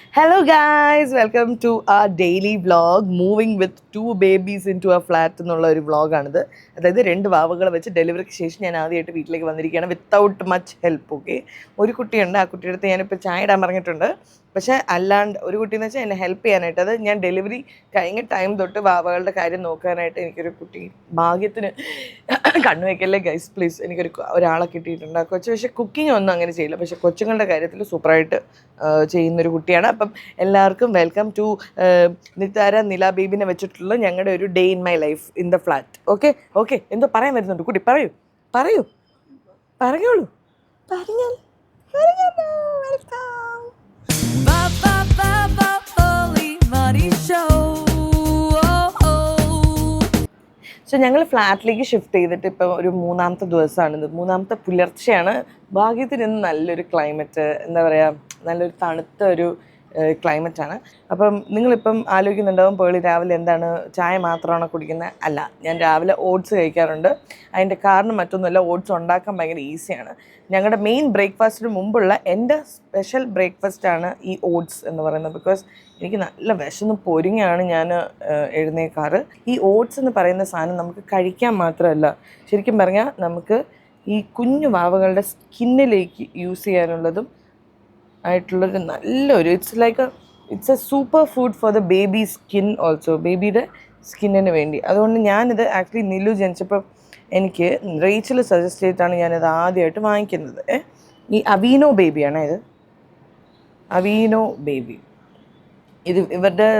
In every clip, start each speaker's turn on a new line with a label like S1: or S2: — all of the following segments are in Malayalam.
S1: Hello guys, welcome to our daily vlog moving with two babies into a flat എന്നുള്ള ഒരു വ്ളോഗാണിത്. അതായത് 2 വാവകളെ വെച്ച് ഡെലിവറിക്ക് ശേഷം ഞാൻ ആദ്യമായിട്ട് വീട്ടിലേക്ക് വന്നിരിക്കുകയാണ് വിത്തൗട്ട് മച്ച് ഹെൽപ്പ്. ഓക്കെ, ഒരു കുട്ടിയുണ്ട്, ആ കുട്ടിയുടെ അടുത്ത് ഞാനിപ്പോൾ ചായ ഇടാൻ പറഞ്ഞിട്ടുണ്ട്. പക്ഷേ അല്ലാണ്ട് ഒരു കുട്ടിയെന്ന് വെച്ചാൽ എന്നെ ഹെൽപ്പ് ചെയ്യാനായിട്ട്, അത് ഞാൻ ഡെലിവറി കഴിഞ്ഞ ടൈം തൊട്ട് വാവകളുടെ കാര്യം നോക്കാനായിട്ട് എനിക്കൊരു കുട്ടി ഭാഗ്യത്തിന് കണ്ണു വയ്ക്കല്ലേ ഗൈസ് പ്ലീസ്, ഒരാളെ കിട്ടിയിട്ടുണ്ട്. ആ കൊച്ചു പക്ഷേ കുക്കിംഗ് ഒന്നും അങ്ങനെ ചെയ്യില്ല, പക്ഷേ കൊച്ചുങ്ങളുടെ കാര്യത്തിൽ സൂപ്പറായിട്ട് ചെയ്യുന്നൊരു കുട്ടിയാണ്. അപ്പം എല്ലാവർക്കും വെൽക്കം ടു നിതാര നില ബേബിനെ വെച്ചിട്ടുള്ള ഞങ്ങളുടെ ഒരു day in my life in the flat. Okay okay, എന്തോ പറയാൻ വരുന്നുണ്ട് കുട്ടി, പറയൂ പറയൂ പറഞ്ഞോളൂ പറഞ്ഞാൽ വെൽക്കം. സോ ഞങ്ങൾ ഫ്ലാറ്റിലേക്ക് ഷിഫ്റ്റ് ചെയ്തിട്ട് ഇപ്പോൾ ഒരു 3-ാമത്തെ ദിവസമാണിത്, 3-ാമത്തെ പുലർച്ചെയാണ്. ഭാഗ്യത്തിന് ഇന്ന് നല്ലൊരു ക്ലൈമറ്റ്, എന്താ പറയുക, നല്ലൊരു തണുത്ത ഒരു ക്ലൈമറ്റാണ്. അപ്പം നിങ്ങളിപ്പം ആലോചിക്കുന്നുണ്ടാവും പേളി രാവിലെ എന്താണ് ചായ മാത്രമാണോ കുടിക്കുന്നത്? അല്ല, ഞാൻ രാവിലെ ഓട്സ് കഴിക്കാറുണ്ട്. അതിൻ്റെ കാരണം മറ്റൊന്നുമല്ല, ഓട്സ് ഉണ്ടാക്കാൻ ഭയങ്കര ഈസിയാണ്. ഞങ്ങളുടെ മെയിൻ ബ്രേക്ക്ഫാസ്റ്റിന് മുമ്പുള്ള എൻ്റെ സ്പെഷ്യൽ ബ്രേക്ക്ഫാസ്റ്റാണ് ഈ ഓട്സ് എന്ന് പറയുന്നത്. ബിക്കോസ് എനിക്ക് നല്ല വിശന്ന് പൊരിഞ്ഞാണ് ഞാൻ എഴുന്നേക്കാറ്. ഈ ഓട്സ് എന്ന് പറയുന്ന സാധനം നമുക്ക് കഴിക്കാൻ മാത്രമല്ല, ശരിക്കും പറഞ്ഞാൽ നമുക്ക് ഈ കുഞ്ഞു വാവകളുടെ സ്കിന്നിലേക്ക് യൂസ് ചെയ്യാനുള്ളതും ആയിട്ടുള്ളൊരു നല്ലൊരു it's A super food for the baby skin also, ബേബിയുടെ സ്കിന്നിന് വേണ്ടി. അതുകൊണ്ട് ഞാനിത് ആക്ച്വലി നിലു ജനിച്ചപ്പോൾ എനിക്ക് റേച്ചൽ സജസ്റ്റ് ചെയ്തിട്ടാണ് ഞാനിത് ആദ്യമായിട്ട് വാങ്ങിക്കുന്നത്. ഈ അവീനോ ബേബിയാണ് ഇത്, അവീനോ ബേബി. ഇത് ഇവരുടെ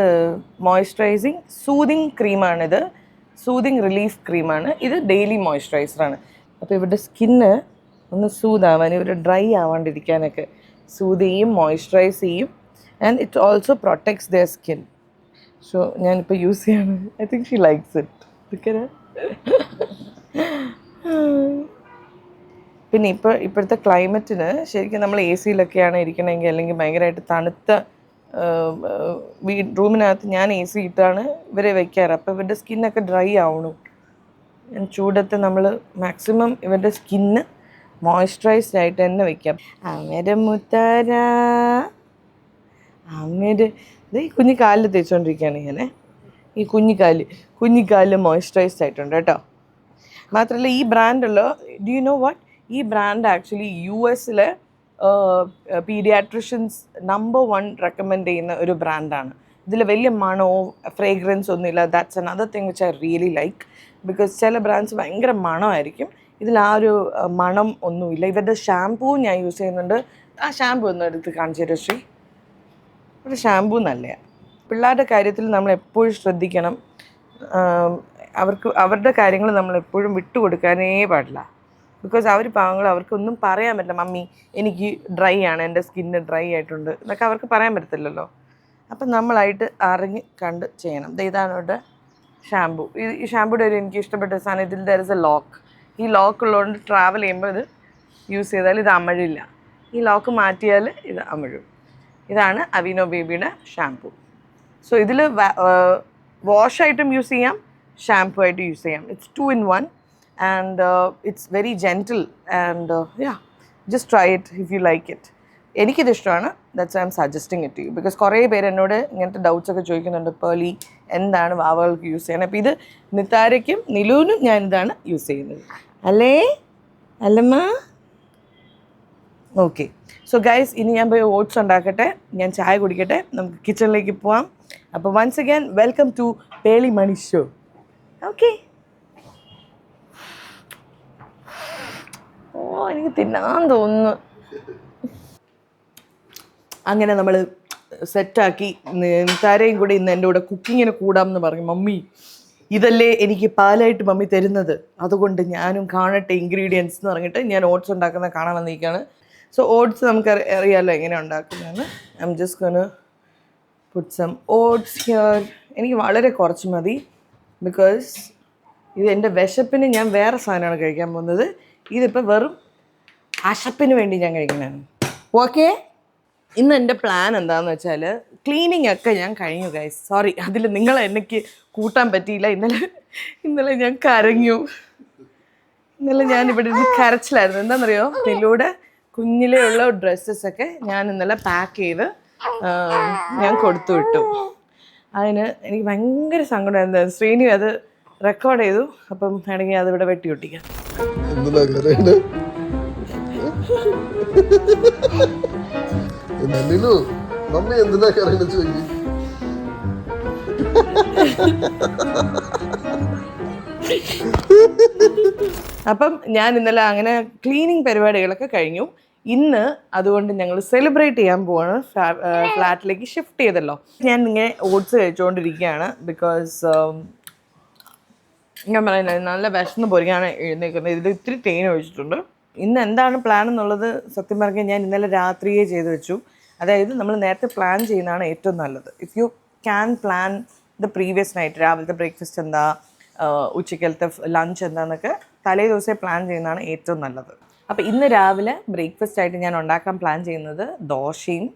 S1: മോയ്സ്ചറൈസിങ് സൂതിങ് ക്രീമാണിത്, സൂതിങ് റിലീഫ് ക്രീമാണ് ഇത്. ഡെയിലി മോയ്സ്ചറൈസറാണ്. അപ്പോൾ ഇവരുടെ സ്കിന്ന് ഒന്ന് സൂതാവാൻ, ഇവർ ഡ്രൈ ആവാണ്ടിരിക്കാനൊക്കെ സൂത് ചെയ്യും, മോയ്സ്ചറൈസ് ചെയ്യും. And it also protects their skin. So ഞാനിപ്പോൾ യൂസ് ചെയ്യാണ്. I think she likes it. പിന്നെ ഇപ്പോഴത്തെ ക്ലൈമറ്റിന് ശരിക്കും നമ്മൾ എ സിയിലൊക്കെയാണ് ഇരിക്കണമെങ്കിൽ, അല്ലെങ്കിൽ ഭയങ്കരമായിട്ട് തണുത്ത റൂമിനകത്ത് ഞാൻ എ സി ഇട്ടാണ് ഇവരെ വയ്ക്കാറ്. അപ്പോൾ ഇവരുടെ സ്കിന്നൊക്കെ ഡ്രൈ ആവണം. ചൂടത്ത് നമ്മൾ മാക്സിമം ഇവരുടെ സ്കിന്ന് മോയ്സ്ചറൈസ്ഡ് ആയിട്ട് തന്നെ വയ്ക്കാം. അമ്മേരെ മുത്താര, അമ്മേര് ഇത് ഈ കുഞ്ഞിക്കാലിൽ തേച്ചുകൊണ്ടിരിക്കുകയാണ് ഇങ്ങനെ. ഈ കുഞ്ഞിക്കാലിൽ മോയ്സ്ചറൈസ്ഡ് ആയിട്ടുണ്ട് കേട്ടോ. മാത്രമല്ല ഈ ബ്രാൻഡുള്ള, ഡു യു നോ വാട്ട്, ഈ brand actually US-ലെ paediatricians number 1 recommend ചെയ്യുന്ന ഒരു ബ്രാൻഡാണ്. ഇതിൽ വലിയ മണമോ ഫ്രേഗ്രൻസ് ഒന്നുമില്ല. That's another thing which I really like. Because ചില ബ്രാൻഡ്സ് ഭയങ്കര മണമായിരിക്കും, ഇതിൽ ആ ഒരു മണം ഒന്നുമില്ല. ഇവരുടെ ഷാംപൂ ഞാൻ യൂസ് ചെയ്യുന്നുണ്ട്. ആ ഷാംപൂ ഒന്നും എടുത്ത് കാണിച്ചു തരും ശ്രീ. ഒരു ഷാംപൂ നല്ലതാണ്. പിള്ളേരുടെ കാര്യത്തിൽ നമ്മൾ എപ്പോഴും ശ്രദ്ധിക്കണം. അവരുടെ കാര്യങ്ങൾ നമ്മൾ എപ്പോഴും വിട്ടുകൊടുക്കാനേ പാടില്ല. ബിക്കോസ് അവർ പാവങ്ങൾ, അവർക്കൊന്നും പറയാൻ പറ്റില്ല. മമ്മി എനിക്ക് ഡ്രൈ ആണ്, എൻ്റെ സ്കിന്ന് ഡ്രൈ ആയിട്ടുണ്ട് എന്നൊക്കെ അവർക്ക് പറയാൻ പറ്റത്തില്ലല്ലോ. അപ്പം നമ്മളായിട്ട് അറിഞ്ഞ് കണ്ട് ചെയ്യണം. ഇതാണ് ഇവിടെ ഷാംപൂ. ഈ ഷാംപൂയുടെ ഒരു എനിക്ക് ഇഷ്ടപ്പെട്ട സാധനം, ഇതിൽ ദർ ഇസ് എ ലോക്ക്. ഈ ലോക്ക് ഉള്ളതുകൊണ്ട് ട്രാവൽ ചെയ്യുമ്പോൾ ഇത് യൂസ് ചെയ്താൽ ഇത് അമഴില്ല. ഈ ലോക്ക് മാറ്റിയാൽ ഇത് അമഴും. ഇതാണ് അവീനോ ബേബിയുടെ ഷാംപൂ. സോ ഇതിൽ വാഷായിട്ടും യൂസ് ചെയ്യാം, ഷാംപൂ ആയിട്ട് യൂസ് ചെയ്യാം. It's 2 in 1 and it's very gentle and just try it if you like it. എനിക്കിത് ഇഷ്ടമാണ്. That's I M suggesting it you. Because കുറേ പേര് എന്നോട് ഇങ്ങനത്തെ ഡൗട്ട്സ് ഒക്കെ ചോദിക്കുന്നുണ്ട്, പേളി എന്താണ് വാവകൾക്ക് യൂസ് ചെയ്യണം. അപ്പോൾ ഇത് നിതാരയ്ക്കും നിലുവിനും ഞാനിതാണ് യൂസ് ചെയ്യുന്നത്. അല്ലേ അല്ലമ്മ? ഓക്കെ. സോ ഗൈസ്, ഇനി ഞാൻ പോയി ഓട്സ് ഉണ്ടാക്കട്ടെ, ഞാൻ ചായ കുടിക്കട്ടെ, നമുക്ക് കിച്ചണിലേക്ക് പോവാം. അപ്പോൾ once again welcome to Pearle Maaney show. Okay. എനിക്ക് തിന്നാൻ തോന്നുന്നു. അങ്ങനെ നമ്മൾ സെറ്റാക്കി. നിതാരയും കൂടെ ഇന്ന് എൻ്റെ കൂടെ കുക്കിങ്ങിന് കൂടാമെന്ന് പറഞ്ഞു. മമ്മി ഇതല്ലേ എനിക്ക് പാലായിട്ട് മമ്മി തരുന്നത്, അതുകൊണ്ട് ഞാനും കാണട്ടെ ഇൻഗ്രീഡിയൻസ് എന്ന് പറഞ്ഞിട്ട് ഞാൻ ഓട്സ് ഉണ്ടാക്കുന്നത് കാണാൻ വന്നിരിക്കുകയാണ്. സോ ഓട്സ് നമുക്ക് അറിയാമല്ലോ എങ്ങനെ ഉണ്ടാക്കുന്നതെന്ന്. I am just gonna put some oats here. എനിക്ക് വളരെ കുറച്ച് മതി, ബിക്കോസ് ഇത് എൻ്റെ വിശപ്പിന് ഞാൻ വേറെ സാധനമാണ് കഴിക്കാൻ പോകുന്നത്. ഇതിപ്പോൾ വെറും അശപ്പിന് വേണ്ടി ഞാൻ കഴിക്കുന്നതാണ്. ഓക്കെ. ഇന്ന് എൻ്റെ പ്ലാൻ എന്താണെന്ന് വെച്ചാൽ, ക്ലീനിങ് ഒക്കെ ഞാൻ കഴിഞ്ഞു ഗൈസ്. സോറി, അതിൽ നിങ്ങളെ എനിക്ക് കൂട്ടാൻ പറ്റിയില്ല. ഇന്നലെ ഞാൻ കരഞ്ഞു. ഇന്നലെ ഞാൻ ഇവിടെ ഇരുന്ന് കരച്ചിലായിരുന്നു. എന്താണെന്നറിയോ, നിലൂടെ കുഞ്ഞിലെയുള്ള ഡ്രസ്സസൊക്കെ ഞാൻ ഇന്നലെ പാക്ക് ചെയ്ത് ഞാൻ കൊടുത്തു വിട്ടു. അതിന് എനിക്ക് ഭയങ്കര സങ്കടമായിരുന്നു. ശ്രീനി അത് റെക്കോർഡ് ചെയ്തു. അപ്പം വേണമെങ്കിൽ അത് ഇവിടെ വെട്ടി ഒട്ടിക്കാം.
S2: മമ്മി എന്തിനാ കരയുന്ന ചോദിക്കും.
S1: അപ്പം ഞാൻ ഇന്നലെ അങ്ങനെ ക്ലീനിങ് പരിപാടികളൊക്കെ കഴിഞ്ഞു. ഇന്ന് അതുകൊണ്ട് ഞങ്ങൾ സെലിബ്രേറ്റ് ചെയ്യാൻ പോവാണ്. ഫ്ലാറ്റിലേക്ക് ഷിഫ്റ്റ് ചെയ്തല്ലോ. ഞാൻ ഇങ്ങനെ ഓട്സ് കഴിച്ചുകൊണ്ടിരിക്കുകയാണ്. ബിക്കോസ് ഞാൻ പറയുന്നത് നല്ല വിശന്ന് പൊരിക്കാണ് എഴുന്നേക്കുന്നത്. ഇതിൽ ഇത്തിരി തേൻ ഒഴിച്ചിട്ടുണ്ട്. ഇന്ന് എന്താണ് പ്ലാൻ എന്നുള്ളത് സത്യം പറഞ്ഞാൽ ഞാൻ ഇന്നലെ രാത്രിയേ ചെയ്ത് വെച്ചു. അതായത് നമ്മൾ നേരത്തെ പ്ലാൻ ചെയ്യുന്നതാണ് ഏറ്റവും നല്ലത്. If you can plan the previous night, രാവിലത്തെ ബ്രേക്ക്ഫാസ്റ്റ് എന്താ, ഉച്ചക്കലത്തെ ലഞ്ച് എന്താണെന്നൊക്കെ തലേ ദിവസമേ പ്ലാൻ ചെയ്യുന്നതാണ് ഏറ്റവും നല്ലത്. അപ്പോൾ ഇന്ന് രാവിലെ ബ്രേക്ക്ഫാസ്റ്റ് ആയിട്ട് ഞാൻ ഉണ്ടാക്കാൻ പ്ലാൻ ചെയ്യുന്നത് ദോശയും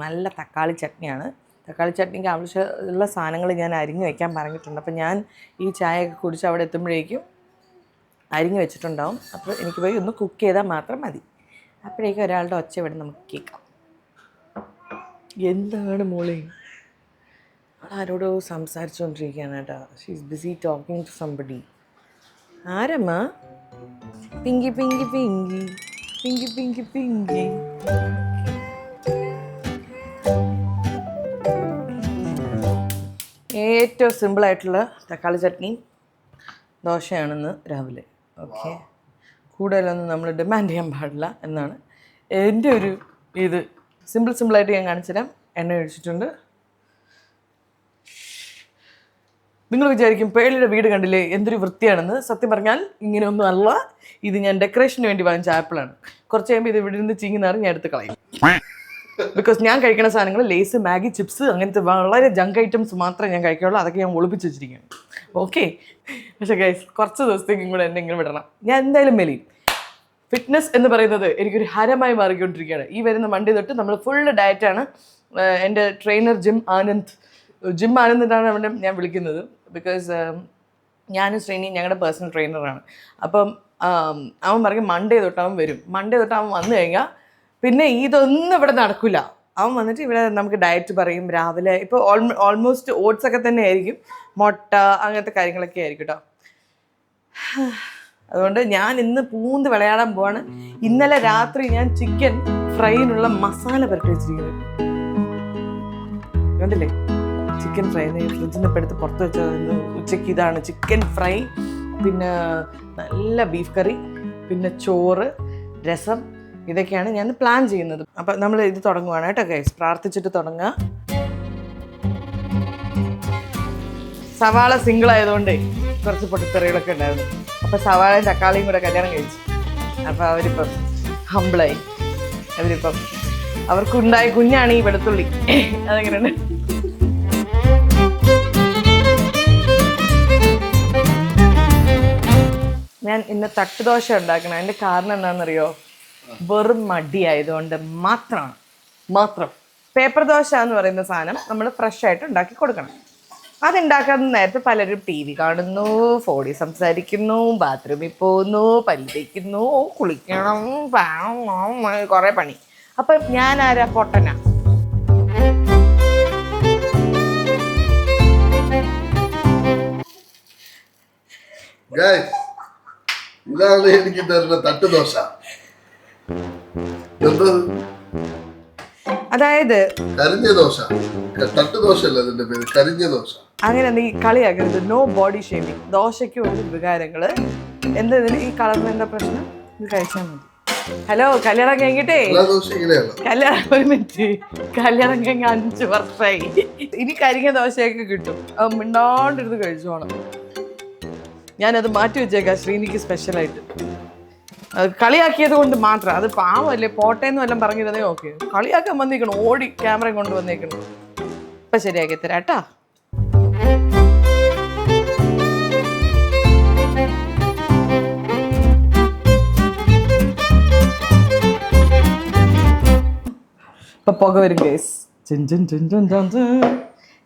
S1: നല്ല തക്കാളി ചട്നിയാണ്. തക്കാളി ചട്നിക്ക് ആവശ്യമുള്ള സാധനങ്ങൾ ഞാൻ അരിഞ്ഞു വെക്കാൻ പറഞ്ഞിട്ടുണ്ട്. അപ്പോൾ ഞാൻ ഈ ചായയൊക്കെ കുടിച്ച് അവിടെ എത്തുമ്പോഴേക്കും അരിഞ്ഞു വെച്ചിട്ടുണ്ടാവും. അപ്പോൾ എനിക്ക് പോയി ഒന്ന് കുക്ക് ചെയ്താൽ മാത്രം മതി. അപ്പോഴേക്കും ഒരാളുടെ ഒച്ച ഇവിടെ നമുക്ക് കേൾക്കാം. എന്താണ് മോളെ? ആരോടോ സംസാരിച്ചുകൊണ്ടിരിക്കുകയാണ് കേട്ടോ. She is busy talking to somebody. ആരമ്മ? പിങ്കി പിങ്കി പിങ്കി പിങ്കി പിങ്കി പിങ്കി. ഏറ്റവും സിമ്പിളായിട്ടുള്ള തക്കാളി ചട്നി ദോശയാണെന്ന് രാവിലെ. ഓക്കെ, കൂടുതലൊന്നും നമ്മൾ ഡിമാൻഡ് ചെയ്യാൻ പാടില്ല എന്നാണ് എൻ്റെ ഒരു ഇത്. സിമ്പിളായിട്ട് ഞാൻ കാണിച്ചുതരാം. എണ്ണ ഒഴിച്ചിട്ടുണ്ട്. നിങ്ങൾ വിചാരിക്കും പേളിയുടെ വീട് കണ്ടില്ലേ എന്തൊരു വൃത്തിയാണെന്ന്. സത്യം പറഞ്ഞാൽ ഇങ്ങനെയൊന്നും അല്ല. ഇത് ഞാൻ ഡെക്കറേഷന് വേണ്ടി വാങ്ങിച്ച ആപ്പിളാണ്. കുറച്ച് കഴിയുമ്പോൾ ഇത് ഇവിടെ നിന്ന് ചീങ്ങുന്നാറ് ഞാൻ എടുത്ത് കളയും. ബിക്കോസ് ഞാൻ കഴിക്കുന്ന സാധനങ്ങൾ ലേസ്, മാഗി, ചിപ്സ് അങ്ങനത്തെ വളരെ ജങ്ക് ഐറ്റംസ് മാത്രമേ ഞാൻ കഴിക്കുള്ളൂ. അതൊക്കെ ഞാൻ ഒളിപ്പിച്ച് വെച്ചിരിക്കുകയാണ്. ഓക്കെ, പക്ഷേ ഗൈസ് കുറച്ച് ദിവസത്തേക്കും കൂടെ എന്നെ ഇങ്ങനെ വിടണം. ഞാൻ എന്തായാലും മെലിയും. ഫിറ്റ്നസ് എന്ന് പറയുന്നത് എനിക്കൊരു ഹരമായി മാറിക്കൊണ്ടിരിക്കുകയാണ്. ഈ വരുന്ന മൺഡേ തൊട്ട് നമ്മൾ ഫുള്ള് ഡയറ്റാണ്. എൻ്റെ ട്രെയിനർ ജിം ആനന്ദ് എന്നാണ് അവനെ ഞാൻ വിളിക്കുന്നത്. ബിക്കോസ് ഞാനും ശ്രീനി ഞങ്ങളുടെ പേഴ്സണൽ ട്രെയിനറാണ്. അപ്പം അവൻ പറയും മൺഡേ തൊട്ട് അവൻ വരും. മൺഡേ തൊട്ട് അവൻ വന്നു കഴിഞ്ഞാൽ പിന്നെ ഇതൊന്നും ഇവിടെ നടക്കില്ല. അവൻ വന്നിട്ട് ഇവിടെ നമുക്ക് ഡയറ്റ് പറയും. രാവിലെ ഇപ്പോൾ ഓൾമോസ്റ്റ് ഓട്സ് ഒക്കെ തന്നെ ആയിരിക്കും, മുട്ട അങ്ങനത്തെ കാര്യങ്ങളൊക്കെ ആയിരിക്കും കേട്ടോ. അതുകൊണ്ട് ഞാൻ ഇന്ന് പൂന്ത് വിളയാടാൻ പോവാണ്. ഇന്നലെ രാത്രി ഞാൻ ചിക്കൻ ഫ്രൈയിനുള്ള മസാല പുരട്ടി വെച്ചിരിക്കുന്നത് കണ്ടില്ലേ? ചിക്കൻ ഫ്രൈ ഫ്രിഡ്ജിൽ നിന്ന് എടുത്ത് പുറത്ത് വെച്ചത്. ഉച്ചയ്ക്ക് ഇതാണ് ചിക്കൻ ഫ്രൈ, പിന്നെ നല്ല ബീഫ് കറി, പിന്നെ ചോറ്, രസം, ഇതൊക്കെയാണ് ഞാൻ പ്ലാൻ ചെയ്യുന്നത്. അപ്പം നമ്മൾ ഇത് തുടങ്ങുവാണ് കേട്ടോ ഗൈസ്. പ്രാർത്ഥിച്ചിട്ട് തുടങ്ങുക. സവാള സിംഗിൾ ആയതുകൊണ്ട് കുറച്ച് പൊട്ടിത്തെറികളൊക്കെ ഉണ്ടായിരുന്നു. അപ്പം സവാളയും തക്കാളിയും കൂടെ കല്യാണം കഴിച്ചു. അപ്പം അവരിപ്പം ഹംബിളായി. അവരിപ്പം അവർക്കുണ്ടായ കുഞ്ഞാണ് ഈ വെളുത്തുള്ളി. അതെങ്ങനെയുണ്ട്? ഞാൻ ഇന്ന് തട്ടുദോശ ഉണ്ടാക്കണം. അതിൻ്റെ കാരണം എന്താണെന്നറിയോ? വെറും മടിയായതുകൊണ്ട് മാത്രം. പേപ്പർ ദോശ എന്ന് പറയുന്ന സാധനം നമ്മൾ ഫ്രഷ് ആയിട്ട് ഉണ്ടാക്കി കൊടുക്കണം. അതുണ്ടാക്കാൻ നേരത്തെ പലരും ടി വി കാണുന്നു, ഫോണിൽ സംസാരിക്കുന്നു, ബാത്റൂമിൽ പോകുന്നു, പല്ല് തേക്കുന്നു, കുളിക്കണം, കുറേ പണി. അപ്പം ഞാൻ ആരാ? പൊട്ടനാ.
S2: ഇതാണ് എനിക്ക് തരുന്ന തട്ടുദോശ.
S1: അതായത്
S2: കരിഞ്ഞ ദോശ, തട്ടുദോശ അല്ല അതിന്റെ പേര്, കരിഞ്ഞ ദോശ.
S1: അങ്ങനെ നീ കളിയാക്കരുത്. No body shaming. ദോശയ്ക്ക് ഒരു വികാരങ്ങള് എന്താ ഈ കളറിന് എന്താ പ്രശ്നം? ഇത് കഴിച്ചാൽ മതി. ഹലോ, കല്യാണം കഴിഞ്ഞിട്ടേ ഒരു മിനിറ്റ്, കല്യാണം കഴിഞ്ഞ 5 വർഷമായി. ഇനി കരിഞ്ഞ ദോശയൊക്കെ കിട്ടും. മിണ്ടാണ്ടിരുന്ന് കഴിച്ചോണം. ഞാനത് മാറ്റി വെച്ചേക്കാം ശ്രീനിക്ക് സ്പെഷ്യലായിട്ട്. കളിയാക്കിയത് കൊണ്ട് മാത്രം. അത് പാവമല്ലേ, പോട്ടേന്ന് വല്ലതും പറഞ്ഞിരുന്നേ ഓക്കെ. കളിയാക്കാൻ വന്നേക്കണം, ഓടി ക്യാമറ കൊണ്ട് വന്നേക്കണം. ഇപ്പം ശരിയാക്കി തരാം കേട്ടാ. ഇപ്പം പുക വരും കേസ്.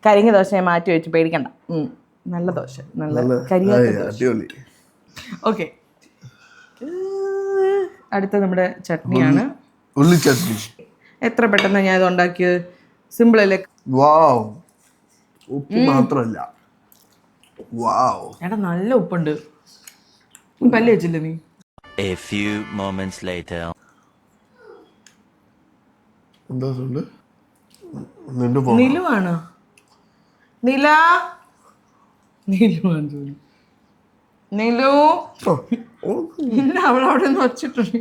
S1: കരിഞ്ഞ ദോശ ഞാൻ മാറ്റി വെച്ച്, പേടിക്കണ്ട. നല്ല ദോശ, നല്ല കരിയാത്ത ദോശ. ഓക്കെ, അടുത്ത നമ്മുടെ ചട്നിയാണ്,
S2: ഉള്ളി ചട്നി.
S1: എത്ര പെട്ടെന്ന് ഞാൻ ഇത് ഉണ്ടാക്കിയത്. സിമ്പിൾ അല്ലേ?
S2: വാവ്, ഉപ്പ് മാത്രമല്ല, വാവ്.
S1: എടാ നല്ല ഉപ്പുണ്ട്. പല്ല് വെച്ചില്ലേ നീ?
S3: A few moments later.
S2: എന്താ സൗണ്ട്? നിന്റെ ഫോൺ?
S1: നിലുവാണ്. നില നിലുവാണ്. നിലു ഇല്ല, അവളവിടെ നിന്ന് ഒച്ചിട്ടുണ്ട്.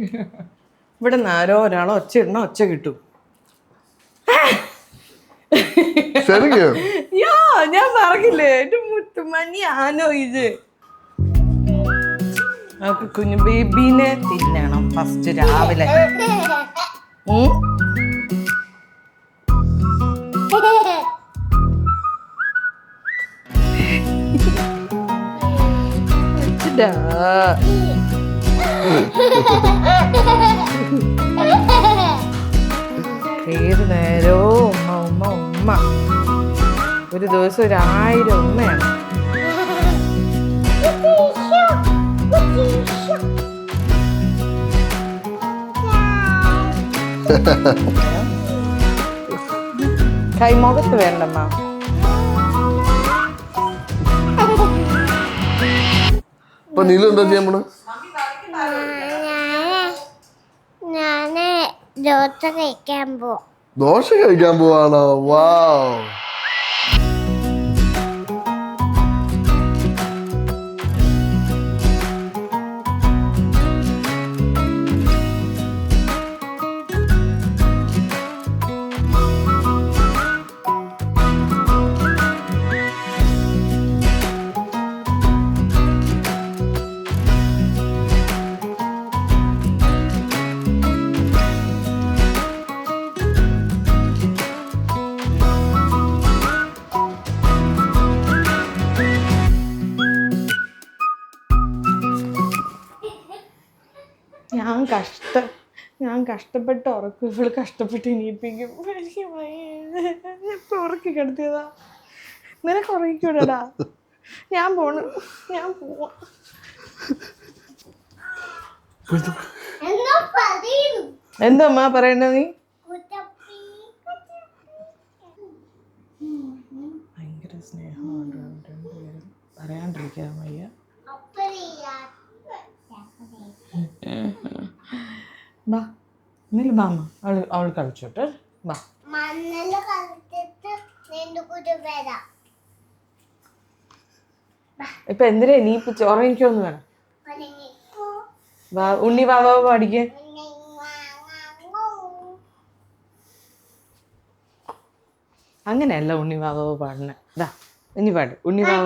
S1: ഇവിടെ നിന്ന് ആരോ ഒരാളോ ഒച്ച ഇടണ ഒച്ച കിട്ടും.
S2: ശരിക്കും
S1: യാ, ഞാൻ പറഞ്ഞില്ലേ എന്റെ മുത്തുമണി ആനോ ഇത്. നമുക്ക് കുഞ്ഞു ബേബീനെ തിന്നണം ഫസ്റ്റ് രാവിലെ. ഏത് നേരവും ഉമ്മ ഉമ്മ ഉമ്മ. ഒരു ദിവസം 1000 ഉമ്മയാണ്. കൈമുഖത്ത് വേണ്ടമ്മ.
S2: അപ്പൊ നീലു എന്താ ചെയ്യാൻ പോണ?
S4: ഞാന് ദോശ കഴിക്കാൻ പോവാ.
S2: ദോശ കഴിക്കാൻ പോവാണോ? വാവ്.
S1: ഞാൻ കഷ്ടപ്പെട്ട് ഉറക്കും, ഇവള് കഷ്ടപ്പെട്ട് ഇനിയിപ്പിക്കും. എനിക്ക് ഇപ്പൊ ഉറക്കി കിടത്തിയതാ. നിനക്ക് ഉറക്കിക്കൂടാ? ഞാൻ പോവാ. എന്താ അമ്മ പറയണ നീ? ഭയങ്കര സ്നേഹമാണ് രണ്ടുപേരും, പറയാണ്ടിരിക്കാൻ വയ്യ. ബാ ഇന്നലെ ബാമ്മ അവൾ കളിച്ചോട്ടെ. ബാ ഇപ്പൊ എന്തിനാ എണീപ്പിച്ച് ഉറങ്ങിക്കൊന്നു വേണം. ഉണ്ണി വാവ പാടിക്കേ. അങ്ങനെയല്ല ഉണ്ണി വാവ പാടണേ. ഇതാ ഇനി പാട് ഉണ്ണി വാവ.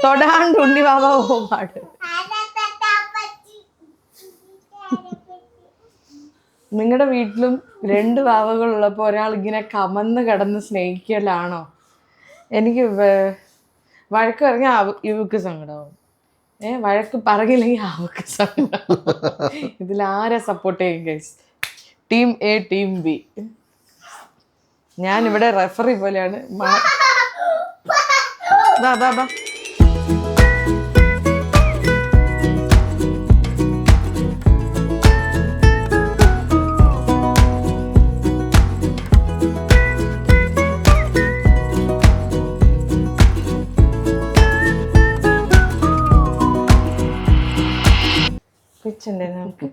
S1: തൊടാണ്ട് ഉണ്ണി വാവ പാട്. നിങ്ങളുടെ വീട്ടിലും 2 വാവകളുള്ളപ്പോൾ ഒരാൾ ഇങ്ങനെ കമന്ന് കിടന്ന് സ്നേഹിക്കലാണോ? എനിക്ക് വഴക്ക് പറഞ്ഞാൽ ഇവക്ക് സങ്കടമാവും. വഴക്ക് പറഞ്ഞില്ലെങ്കിൽ അവക്ക് സങ്കടമാവും. ഇതിലാരെ സപ്പോർട്ട് ചെയ്യും guys? Team A team B. ഞാനിവിടെ റെഫറി പോലെയാണ്. ബാ നമുക്ക്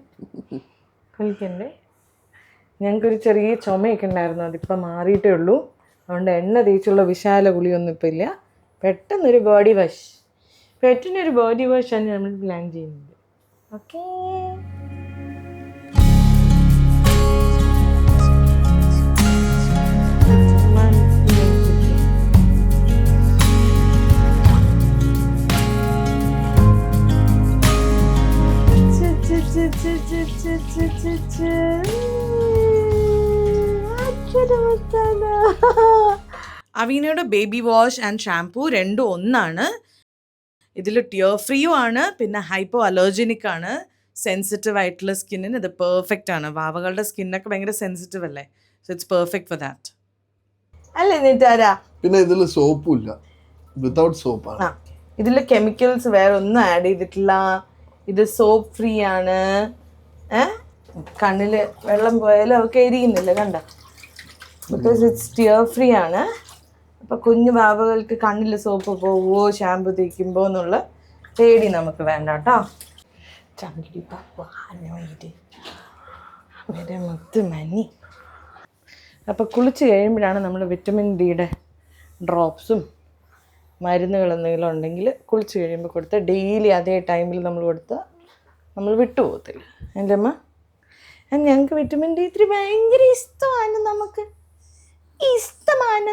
S1: കളിക്കണ്ടേ? ഞങ്ങൾക്കൊരു ചെറിയ ചുമയൊക്കെ ഉണ്ടായിരുന്നു, അതിപ്പോൾ മാറിയിട്ടേ ഉള്ളൂ. അതുകൊണ്ട് എണ്ണ തേച്ചുള്ള വിശാല കുളിയൊന്നും ഇപ്പം ഇല്ല. പെട്ടെന്നൊരു ബോഡി വാഷാണ് നമ്മൾ പ്ലാൻ ചെയ്യുന്നത്. ഓക്കേ, അവീനയുടെ ബേബി വാഷ് ആൻഡ് ഷാംപൂ രണ്ടും ഒന്നാണ്. ഇതിൽ ടിയർ ഫ്രീയും ആണ്, പിന്നെ ഹൈപ്പോ അലർജനിക് ആണ്. സെൻസിറ്റീവ് ആയിട്ടുള്ള സ്കിന്നിന് ഇത് പെർഫെക്റ്റ് ആണ്. വാവകളുടെ സ്കിന്നൊക്കെ ഭയങ്കര സെൻസിറ്റീവ് അല്ലേ? So it's perfect for that അല്ലേ നീറ്റാരാ?
S2: പിന്നെ ഇതിൽ സോപ്പും ഇല്ല, വിതൗട്ട് സോപ്പാണ്.
S1: ഇതിൽ കെമിക്കൽസ് വേറെ ഒന്നും ആഡ് ചെയ്തിട്ടില്ല. ഇത് സോപ്പ് ഫ്രീ ആണ്. കണ്ണിൽ വെള്ളം പോയാലും അവർക്ക് എരിയുന്നില്ല. കണ്ട ബിക്കോസ് ഇറ്റ്സ് ടിയർ ഫ്രീ ആണ്. അപ്പോൾ കുഞ്ഞു ബാബകൾക്ക് കണ്ണിൽ സോപ്പ് പോവുമോ ഷാമ്പു തേക്കുമ്പോൾ എന്നുള്ള പേടി നമുക്ക് വേണ്ട കേട്ടോ. ചങ്കിടി വരെ മുത്ത് മഞ്ഞി. അപ്പോൾ കുളിച്ച് കഴിയുമ്പോഴാണ് നമ്മൾ വിറ്റമിൻ ഡിയുടെ ഡ്രോപ്സും മരുന്നുകൾ എന്തെങ്കിലും ഉണ്ടെങ്കിൽ കുളിച്ച് കഴിയുമ്പോൾ കൊടുത്താൽ ഡെയിലി അതേ ടൈമിൽ നമ്മൾ കൊടുത്താൽ നമ്മൾ വിട്ടുപോകത്തില്ല. എൻ്റെ അമ്മ ഞങ്ങൾക്ക് വിറ്റമിൻ D3 ഭയങ്കര ഇഷ്ടമാണ്. നമുക്ക് ഇഷ്ടമാണ്.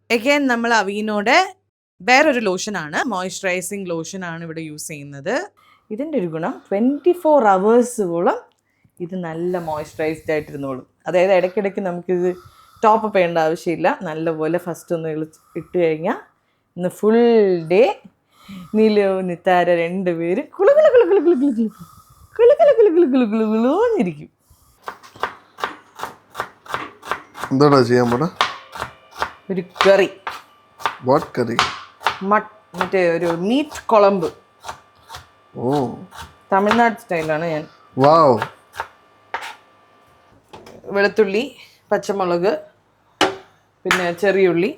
S1: അഗൈൻ നമ്മൾ അവീനോടെ വേറൊരു ലോഷനാണ്, മോയ്സ്ചറൈസിങ് ലോഷനാണ് ഇവിടെ യൂസ് ചെയ്യുന്നത്. ഇതിൻ്റെ ഒരു ഗുണം 24 hours ഇത് നല്ല മോയ്സ്ചറൈസ്ഡ് ആയിട്ടിരുന്നോളും. അതായത് ഇടയ്ക്കിടയ്ക്ക് നമുക്കിത് ടോപ്പ് അപ്പ് ചെയ്യേണ്ട ആവശ്യമില്ല. നല്ലപോലെ ഫസ്റ്റ് ഒന്ന് ഇട്ട് കഴിഞ്ഞാൽ ഇന്ന് ഫുൾ ഡേ നിലു നിത്താര രണ്ടുപേരും കുളുകുളുന്നിരിക്കും.
S2: എന്താടാ ചെയ്യാൻ പോടാ?
S1: ഒരു കറി,
S2: വാട്ട് കറി?
S1: മറ്റേ ഒരു മീറ്റ് കുളമ്പ്.
S2: ഓ,
S1: തമിഴ്നാട് സ്റ്റൈലാണ് ഞാൻ.
S2: വാവ്.
S1: വെളുത്തുള്ളി, പച്ചമുളക്, പിന്നെ ചെറിയുള്ളി,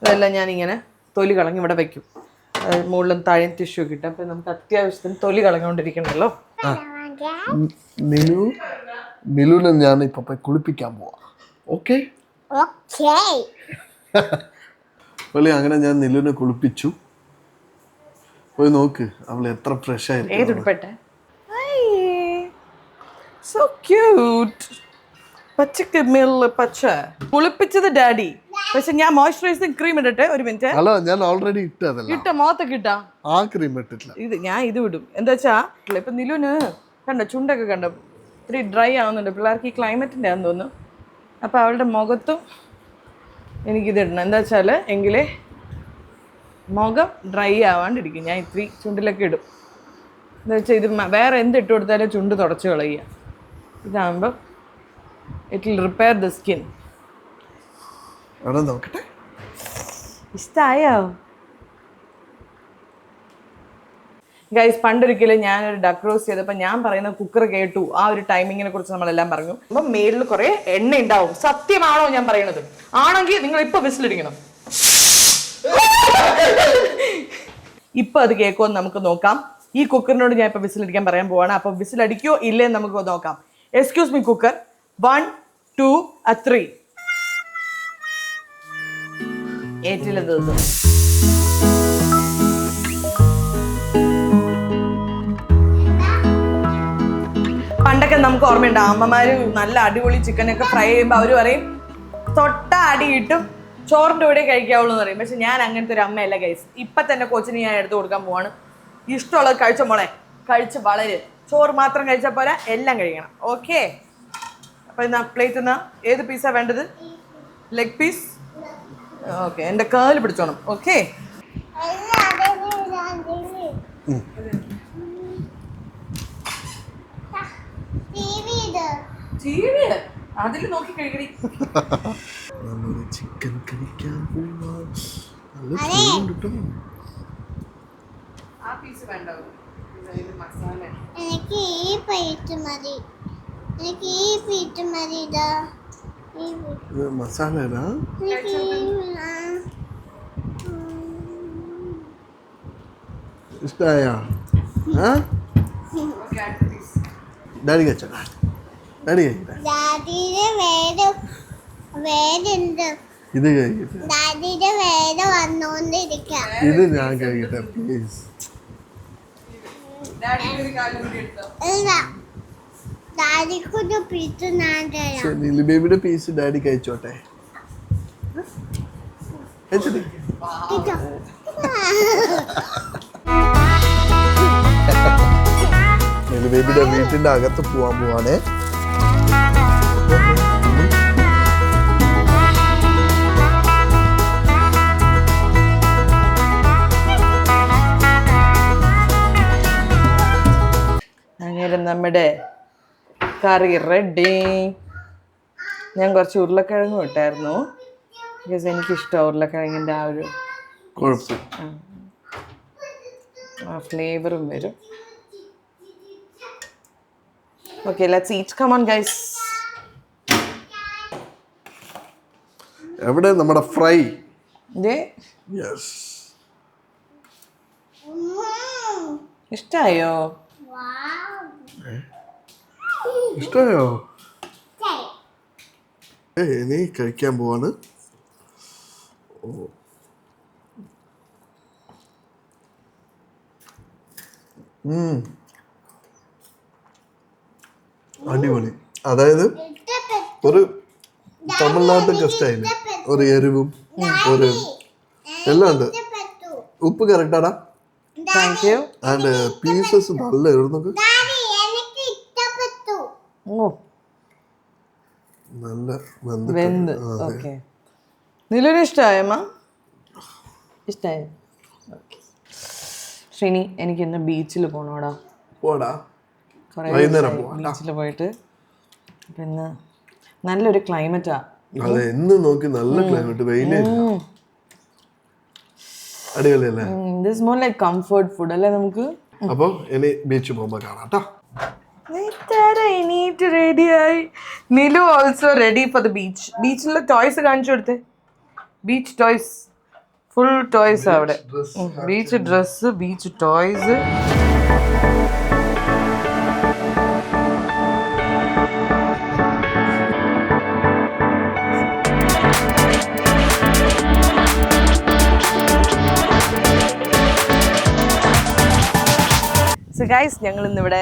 S1: ഇതെല്ലാം ഞാനിങ്ങനെ തൊലി കളഞ്ഞ് ഇവിടെ വയ്ക്കും. മുകളിലും താഴെയും ടിഷ്യൂ ഒക്കെ ഇട്ട്. അപ്പം നമുക്ക് അത്യാവശ്യത്തിന് തൊലി കളഞ്ഞുകൊണ്ടിരിക്കണമല്ലോ.
S2: നിലുവിനെ ഞാൻ ഇപ്പൊ പോയി കുളിപ്പിക്കാൻ പോവാ. ഓക്കെ അങ്ങനെ ഞാൻ നിലുവിനെ കുളിപ്പിച്ചു. പോയി നോക്ക് അവൾ എത്ര ഫ്രഷ് ആയിരുന്നു.
S1: ഏതുടുപ്പെട്ടെ സോ ക്യൂട്ട്. പച്ചക്ക് മേളില് പച്ച കുളിപ്പിച്ചത് ഡാഡി. പക്ഷെ ഞാൻ മോയ്സ്ചറൈസിങ് ക്രീം ഇടട്ടെ ഒരു മിനിറ്റ്.
S2: അല്ല, ഞാൻ ഓൾറെഡി ഇട്ടതല്ല.
S1: ഇട്ട മുഖത്തൊക്കെ ഇട്ടാ
S2: ആ ക്രീം ഇട്ടിട്ടില്ല.
S1: ഞാൻ ഇത് വിടും. എന്താ വെച്ചാ ഇപ്പൊ നിലുവിന് കണ്ടോ ചുണ്ടൊക്കെ കണ്ടോ ഇത്തിരി ഡ്രൈ ആവുന്നുണ്ട്. പിള്ളേർക്ക് ഈ ക്ലൈമറ്റിൻ്റെ ആണെന്ന് തോന്നുന്നു. അപ്പോൾ അവളുടെ മുഖത്തും എനിക്കിത് ഇടണം. എന്താ വെച്ചാൽ എങ്കിലേ മുഖം ഡ്രൈ ആവാണ്ടിരിക്കും. ഞാൻ ഇത്തിരി ചുണ്ടിലൊക്കെ ഇടും. എന്താ വെച്ചാൽ ഇത് വേറെ എന്ത് ഇട്ട് കൊടുത്താലും ചുണ്ട് തുടച്ച് കളയുക. ഇതാകുമ്പോൾ it will repair the skin.
S2: നോക്കട്ടെ,
S1: ഇഷ്ടമായോ ഗൈസ്? പണ്ടൊരിക്കലും ഞാനൊരു ഡക്ക് റോസ്റ്റ് ചെയ്തപ്പോൾ ഞാൻ പറയുന്ന കുക്കർ കേട്ടു. ആ ഒരു ടൈമിങ്ങിനെ കുറിച്ച് നമ്മളെല്ലാം പറഞ്ഞു. അപ്പം മേളിൽ കുറേ എണ്ണ ഉണ്ടാവും. സത്യമാണോ ഞാൻ പറയണത്? ആണെങ്കിൽ നിങ്ങൾ ഇപ്പൊ വിസിലടിക്കണം. ഇപ്പൊ അത് കേൾക്കുമെന്ന് നമുക്ക് നോക്കാം. ഈ കുക്കറിനോട് ഞാൻ ഇപ്പൊ വിസിലടിക്കാൻ പറയാൻ പോവാണ്. അപ്പൊ വിസിലടിക്കോ ഇല്ലേ നമുക്ക് നോക്കാം. Excuse me cooker, 1 2 3. ഏറ്റില്ല ദിവസം പണ്ടൊക്കെ നമുക്ക് ഓർമ്മയുണ്ട്, അമ്മമാര് നല്ല അടിപൊളി ചിക്കനൊക്കെ ഫ്രൈ ചെയ്യുമ്പോൾ അവർ പറയും തൊട്ട അടി കിട്ടും, ചോറിൻ്റെ കൂടെ കഴിക്കാവുള്ളൂ എന്ന് പറയും. പക്ഷെ ഞാൻ അങ്ങനത്തെ ഒരു അമ്മയല്ല ഗൈസ്. ഇപ്പം തന്നെ കൊച്ചിന് ഞാൻ എടുത്തു കൊടുക്കാൻ പോവാണ്. ഇഷ്ടമുള്ളത് കഴിച്ച മോളെ, കഴിച്ച് വളരെ. ചോറ് മാത്രം കഴിച്ചാൽ പോലെ എല്ലാം കഴിക്കണം. ഓക്കെ, അപ്പോൾ ഇന്ന് പ്ലേറ്റ് എന്നാ ഏത് പീസാണ് വേണ്ടത്? Leg piece. ഓക്കെ, എൻ്റെ കാല് പിടിച്ചോണം. ഓക്കെ, അതിൽ നോക്കി കഴിക്കടി.
S2: ചിക്കൻ കഴിക്കാൻ
S1: ആ പീസ് വേണ്ട, മസാല.
S4: എനിക്ക് ഈ പ്ലേറ്റ് മതി. എനിക്ക് ഈ പ്ലേറ്റ് മതി. ഇതാ
S2: മസാല ഇഷ്ടായ? ഡാഡി കഴിച്ചോ? ഡാഡി കഴിക്കട്ടെ. ഇത് കഴിക്കട്ടെ. ഇത് ഞാൻ കഴിക്കട്ടെ പ്ലീസ്. നിലു ബേബിയുടെ പീസ് ഡാഡി കഴിച്ചോട്ടെ. നിലു ബേബിയുടെ വീട്ടിന്റെ അകത്ത് പോവാൻ പോവാണേ.
S1: അങ്ങനെ നമ്മുടെ കറി റെഡി. ഞാൻ കുറച്ച് ഉരുളക്കിഴങ്ങും ഇട്ടായിരുന്നു. ബിക്കോസ് എനിക്കിഷ്ടമാണ് ഉരുളക്കിഴങ്ങിൻ്റെ ആ ഒരു ഫ്ലേവറും വരും. Okay, let's eat. Come on, guys.
S2: എവിടെ നമ്മുടെ ഫ്രൈ?
S1: ദേ
S2: യെസ്.
S1: ഇഷ്ടായോ?
S2: ഇഷ്ടമായോ? ഇനി കഴിക്കാൻ പോവാണ്. അടിപൊളി. അതായത് ഒരു തമിഴ്നാട്ടിലൊക്കെ സ്റ്റൈല്, ഒരു എരിവും ഒരു എല്ലാം ഉണ്ട്. ഉപ്പ് കറക്റ്റാടാ.
S1: Thank you.
S2: ആൻഡ് പീസസ് നല്ല ഇടുന്നത്,
S1: ഓ
S2: നല്ല
S1: വെന്ത്.
S2: വെന്തിട്ട്.
S1: ഓക്കെ, നിലവിന് ഇഷ്ടമായമ്മ? ഇഷ്ടമായി. ശ്രീനി, എനിക്ക് ഇന്ന് ബീച്ചിൽ പോകണോടാ.
S2: പോടാ,
S1: കുറേ
S2: വൈകുന്നേരം പോവാം.
S1: ബീച്ചിൽ പോയിട്ട്. അപ്പം ഇന്ന് നല്ലൊരു ക്ലൈമറ്റാ.
S2: അതെ, എന്ന് നോക്കി നല്ല ക്ലൈമറ്റ്, വെയിലേ ഇല്ല. അടിപൊളിയല്ലേ?
S1: This more like comfort food അല്ലേ നമുക്ക്.
S2: അപ്പൊ ഇനി ബീച്ച് പോകുമ്പോ കാണാം കേട്ടോ.
S1: റെഡിയായി. Nilu also ready for the beach. ബീച്ചിലെ ടോയ്സ് കാണിച്ചു കൊടുത്തേ. ബീച്ച് ടോയ്സ്, ഫുൾ ടോയ്സ് അവിടെ. Beach dress, beach toys. So guys, ഞങ്ങൾ ഇന്നിവിടെ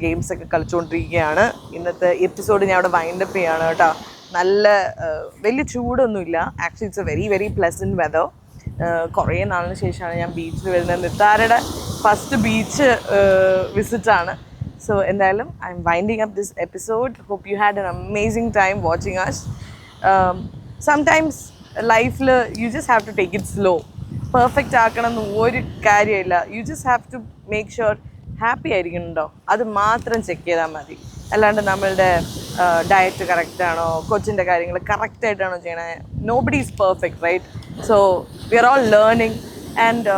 S1: ഗെയിംസ് ഒക്കെ കളിച്ചുകൊണ്ടിരിക്കുകയാണ്. ഇന്നത്തെ എപ്പിസോഡ് ഞാൻ അവിടെ വൈൻഡപ്പ് ചെയ്യാണ് കേട്ടോ. നല്ല വലിയ ചൂടൊന്നുമില്ല. Actually it's a very very pleasant weather. കുറേ നാളിന് ശേഷമാണ് ഞാൻ ബീച്ചിൽ വരുന്നത്. നിത്താരയുടെ ഫസ്റ്റ് ബീച്ച് വിസിറ്റാണ്. സോ എന്തായാലും I'm winding up this episode. Hope you had an amazing time watching us. Sometimes ലൈഫിൽ you just have to take it slow. Perfect ആക്കണം എന്ന് ഒരു കാര്യമില്ല. You just have to make sure happy ആയിരിക്കുന്നുണ്ടോ, അത് മാത്രം ചെക്ക് ചെയ്താൽ മതി. അല്ലാണ്ട് നമ്മളുടെ ഡയറ്റ് കറക്റ്റാണോ, കൊച്ചിൻ്റെ കാര്യങ്ങൾ കറക്റ്റായിട്ടാണോ ചെയ്യണേ. Nobody is perfect, right? So we are all learning and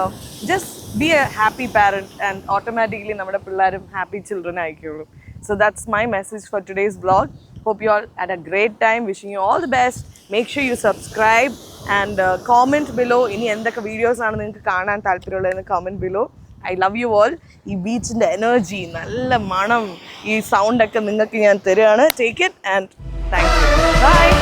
S1: just be a happy parent and automatically നമ്മുടെ പിള്ളേരും ഹാപ്പി ചിൽഡ്രൻ ആയിക്കോളും. So that's my message for today's vlog. Hope you all had a great time. Wishing you all the best. Make sure you subscribe and comment below. Ini endaka videos aanu ningalku kaanan thalpirulladenu comment below. I love you all. Ee beach inde energy, nalla manam, ee sound okka ningalku njan theriyana. Take it and thank you. Bye.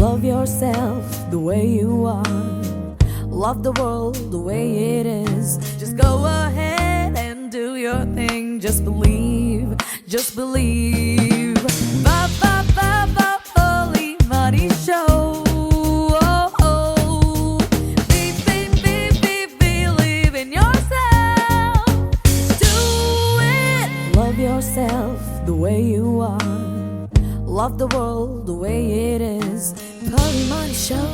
S5: Love yourself the way you are. Love the world the way it is. Just go ahead and do your thing. Just believe, just believe. Ba ba ba ba holy money show. Oh, oh. Believe in yourself. Do it. Love yourself the way you are. Love the world the way it is. Holy money show.